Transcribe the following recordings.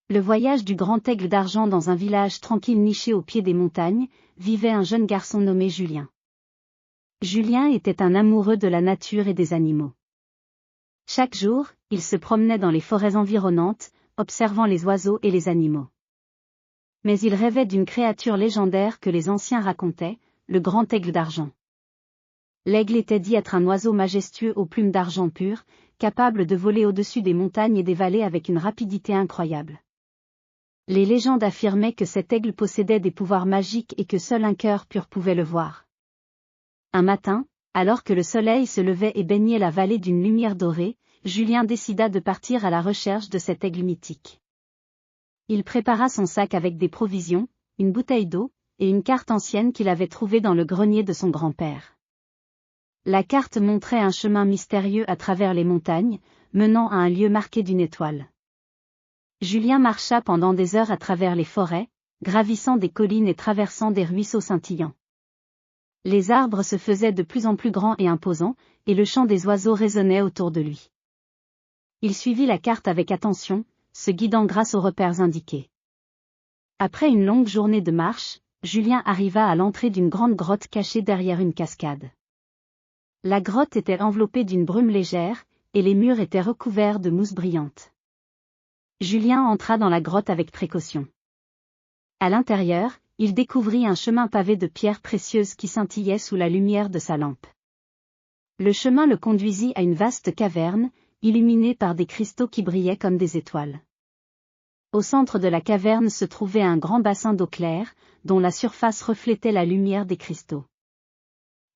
Le voyage du grand aigle d'argent. Dans un village tranquille niché au pied des montagnes, vivait un jeune garçon nommé Julien. Julien était un amoureux de la nature et des animaux. Chaque jour, il se promenait dans les forêts environnantes, observant les oiseaux et les animaux. Mais il rêvait d'une créature légendaire que les anciens racontaient, le grand aigle d'argent. L'aigle était dit être un oiseau majestueux aux plumes d'argent pur, capable de voler au-dessus des montagnes et des vallées avec une rapidité incroyable. Les légendes affirmaient que cet aigle possédait des pouvoirs magiques et que seul un cœur pur pouvait le voir. Un matin, alors que le soleil se levait et baignait la vallée d'une lumière dorée, Julien décida de partir à la recherche de cet aigle mythique. Il prépara son sac avec des provisions, une bouteille d'eau, et une carte ancienne qu'il avait trouvée dans le grenier de son grand-père. La carte montrait un chemin mystérieux à travers les montagnes, menant à un lieu marqué d'une étoile. Julien marcha pendant des heures à travers les forêts, gravissant des collines et traversant des ruisseaux scintillants. Les arbres se faisaient de plus en plus grands et imposants, et le chant des oiseaux résonnait autour de lui. Il suivit la carte avec attention, se guidant grâce aux repères indiqués. Après une longue journée de marche, Julien arriva à l'entrée d'une grande grotte cachée derrière une cascade. La grotte était enveloppée d'une brume légère, et les murs étaient recouverts de mousse brillante. Julien entra dans la grotte avec précaution. À l'intérieur, il découvrit un chemin pavé de pierres précieuses qui scintillaient sous la lumière de sa lampe. Le chemin le conduisit à une vaste caverne, illuminée par des cristaux qui brillaient comme des étoiles. Au centre de la caverne se trouvait un grand bassin d'eau claire, dont la surface reflétait la lumière des cristaux.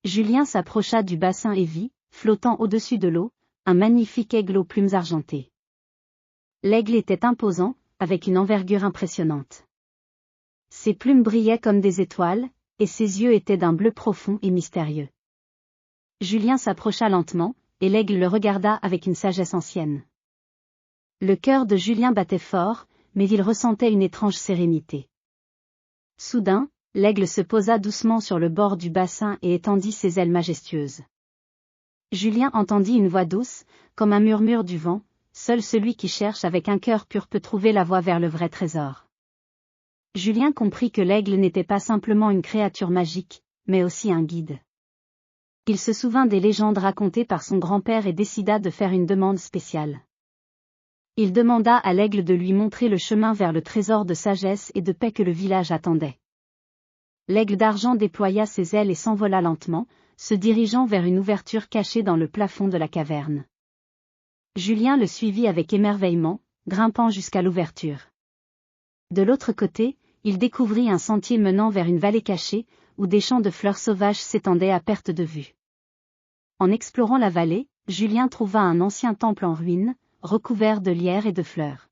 Julien s'approcha du bassin et vit, flottant au-dessus de l'eau, un magnifique aigle aux plumes argentées. L'aigle était imposant, avec une envergure impressionnante. Ses plumes brillaient comme des étoiles, et ses yeux étaient d'un bleu profond et mystérieux. Julien s'approcha lentement, et l'aigle le regarda avec une sagesse ancienne. Le cœur de Julien battait fort, mais il ressentait une étrange sérénité. Soudain, l'aigle se posa doucement sur le bord du bassin et étendit ses ailes majestueuses. Julien entendit une voix douce, comme un murmure du vent, seul celui qui cherche avec un cœur pur peut trouver la voie vers le vrai trésor. Julien comprit que l'aigle n'était pas simplement une créature magique, mais aussi un guide. Il se souvint des légendes racontées par son grand-père et décida de faire une demande spéciale. Il demanda à l'aigle de lui montrer le chemin vers le trésor de sagesse et de paix que le village attendait. L'aigle d'argent déploya ses ailes et s'envola lentement, se dirigeant vers une ouverture cachée dans le plafond de la caverne. Julien le suivit avec émerveillement, grimpant jusqu'à l'ouverture. De l'autre côté, il découvrit un sentier menant vers une vallée cachée, où des champs de fleurs sauvages s'étendaient à perte de vue. En explorant la vallée, Julien trouva un ancien temple en ruine, recouvert de lierre et de fleurs.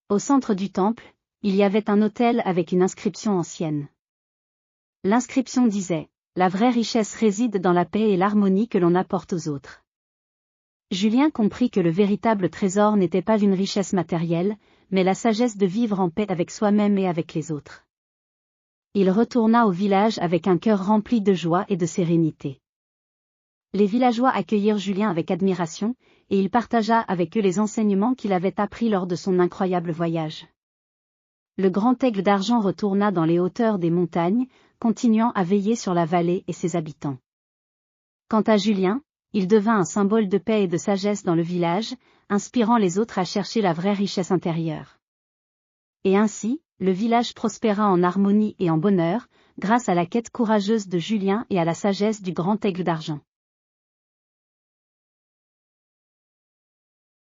Au centre du temple, il y avait un autel avec une inscription ancienne. L'inscription disait « La vraie richesse réside dans la paix et l'harmonie que l'on apporte aux autres ». Julien comprit que le véritable trésor n'était pas une richesse matérielle, mais la sagesse de vivre en paix avec soi-même et avec les autres. Il retourna au village avec un cœur rempli de joie et de sérénité. Les villageois accueillirent Julien avec admiration, et il partagea avec eux les enseignements qu'il avait appris lors de son incroyable voyage. Le grand aigle d'argent retourna dans les hauteurs des montagnes, continuant à veiller sur la vallée et ses habitants. Quant à Julien, il devint un symbole de paix et de sagesse dans le village, inspirant les autres à chercher la vraie richesse intérieure. Et ainsi, le village prospéra en harmonie et en bonheur, grâce à la quête courageuse de Julien et à la sagesse du grand aigle d'argent.